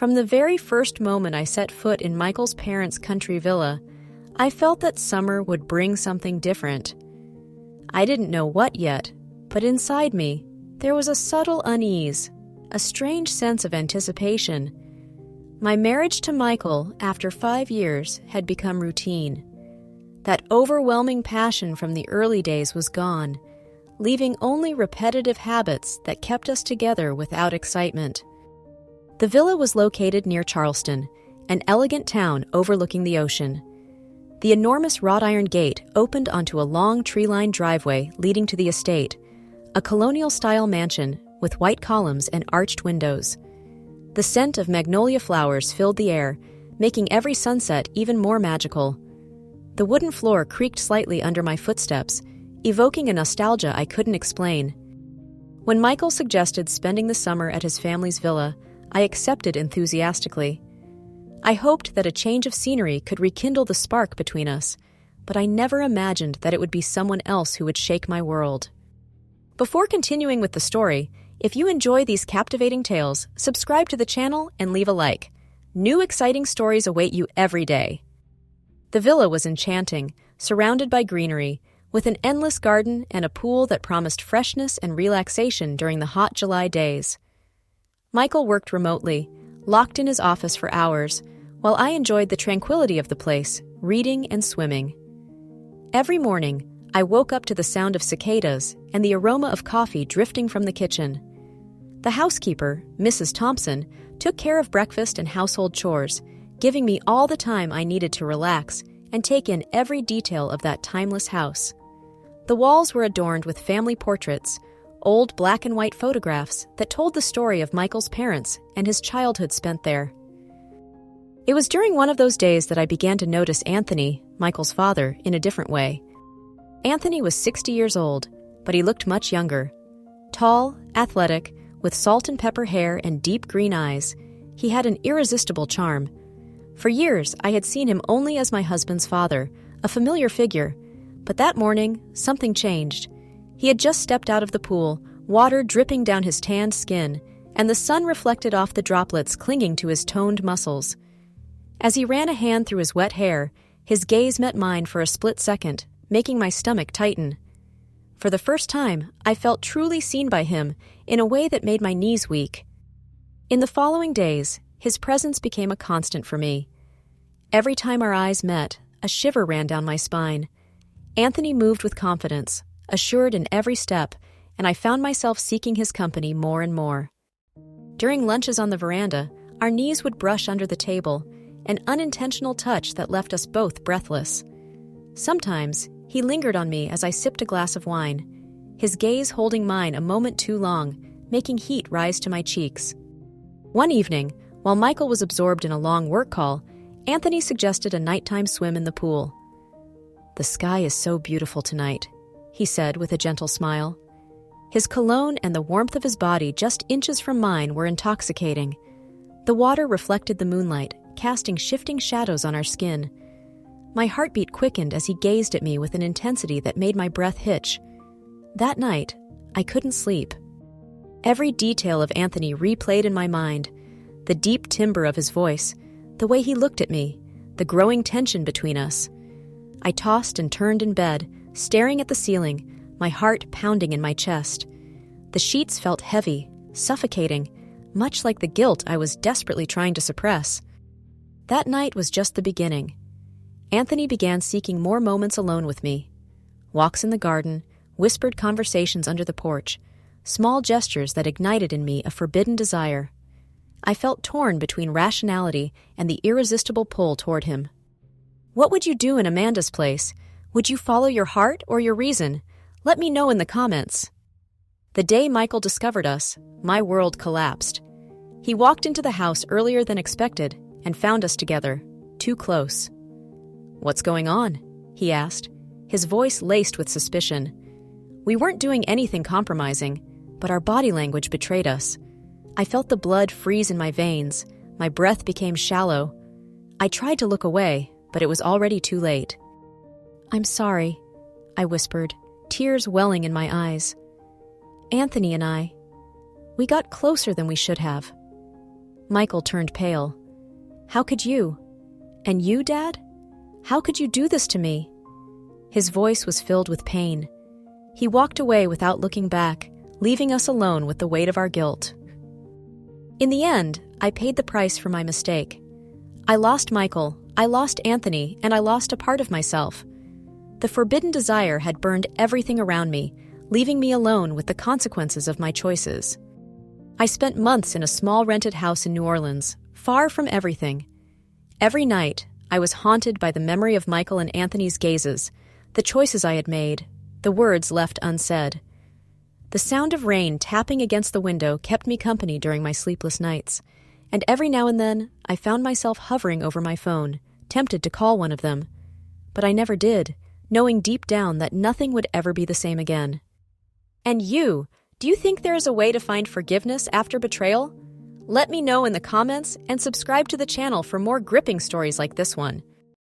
From the very first moment I set foot in Michael's parents' country villa, I felt that summer would bring something different. I didn't know what yet, but inside me, there was a subtle unease, a strange sense of anticipation. My marriage to Michael, after 5 years, had become routine. That overwhelming passion from the early days was gone, leaving only repetitive habits that kept us together without excitement. The villa was located near Charleston, an elegant town overlooking the ocean. The enormous wrought iron gate opened onto a long tree-lined driveway leading to the estate, a colonial-style mansion with white columns and arched windows. The scent of magnolia flowers filled the air, making every sunset even more magical. The wooden floor creaked slightly under my footsteps, evoking a nostalgia I couldn't explain. When Michael suggested spending the summer at his family's villa, I accepted enthusiastically. I hoped that a change of scenery could rekindle the spark between us, but I never imagined that it would be someone else who would shake my world. Before continuing with the story, if you enjoy these captivating tales, subscribe to the channel and leave a like. New exciting stories await you every day. The villa was enchanting, surrounded by greenery, with an endless garden and a pool that promised freshness and relaxation during the hot July days. Michael worked remotely, locked in his office for hours, while I enjoyed the tranquility of the place, reading and swimming. Every morning, I woke up to the sound of cicadas and the aroma of coffee drifting from the kitchen. The housekeeper, Mrs. Thompson, took care of breakfast and household chores, giving me all the time I needed to relax and take in every detail of that timeless house. The walls were adorned with family portraits, old black and white photographs that told the story of Michael's parents and his childhood spent there. It was during one of those days that I began to notice Anthony, Michael's father, in a different way. Anthony was 60 years old, but he looked much younger. Tall, athletic, with salt and pepper hair and deep green eyes, he had an irresistible charm. For years, I had seen him only as my husband's father, a familiar figure, but that morning, something changed. He had just stepped out of the pool, water dripping down his tanned skin, and the sun reflected off the droplets clinging to his toned muscles. As he ran a hand through his wet hair, his gaze met mine for a split second, making my stomach tighten. For the first time, I felt truly seen by him in a way that made my knees weak. In the following days, his presence became a constant for me. Every time our eyes met, a shiver ran down my spine. Anthony moved with confidence, assured in every step, and I found myself seeking his company more and more. During lunches on the veranda, our knees would brush under the table, an unintentional touch that left us both breathless. Sometimes, he lingered on me as I sipped a glass of wine, his gaze holding mine a moment too long, making heat rise to my cheeks. One evening, while Michael was absorbed in a long work call, Anthony suggested a nighttime swim in the pool. "The sky is so beautiful tonight," he said with a gentle smile. His cologne and the warmth of his body just inches from mine were intoxicating. The water reflected the moonlight, casting shifting shadows on our skin. My heartbeat quickened as he gazed at me with an intensity that made my breath hitch. That night, I couldn't sleep. Every detail of Anthony replayed in my mind: the deep timbre of his voice, the way he looked at me, the growing tension between us. I tossed and turned in bed, staring at the ceiling, my heart pounding in my chest. The sheets felt heavy, suffocating, much like the guilt I was desperately trying to suppress. That night was just the beginning. Anthony began seeking more moments alone with me. Walks in the garden, whispered conversations under the porch, small gestures that ignited in me a forbidden desire. I felt torn between rationality and the irresistible pull toward him. What would you do in Amanda's place? Would you follow your heart or your reason? Let me know in the comments. The day Michael discovered us, my world collapsed. He walked into the house earlier than expected and found us together, too close. "What's going on?" he asked, his voice laced with suspicion. We weren't doing anything compromising, but our body language betrayed us. I felt the blood freeze in my veins. My breath became shallow. I tried to look away, but it was already too late. "I'm sorry," I whispered, tears welling in my eyes. "Anthony and I, we got closer than we should have." Michael turned pale. How could you? And you, Dad? How could you do this to me? His voice was filled with pain. He walked away without looking back, leaving us alone with the weight of our guilt. In the end, I paid the price for my mistake. I lost Michael, I lost Anthony, and I lost a part of myself. The forbidden desire had burned everything around me, leaving me alone with the consequences of my choices. I spent months in a small rented house in New Orleans, far from everything. Every night, I was haunted by the memory of Michael and Anthony's gazes, the choices I had made, the words left unsaid. The sound of rain tapping against the window kept me company during my sleepless nights, and every now and then I found myself hovering over my phone, tempted to call one of them. But I never did, knowing deep down that nothing would ever be the same again. And you, do you think there is a way to find forgiveness after betrayal? Let me know in the comments and subscribe to the channel for more gripping stories like this one.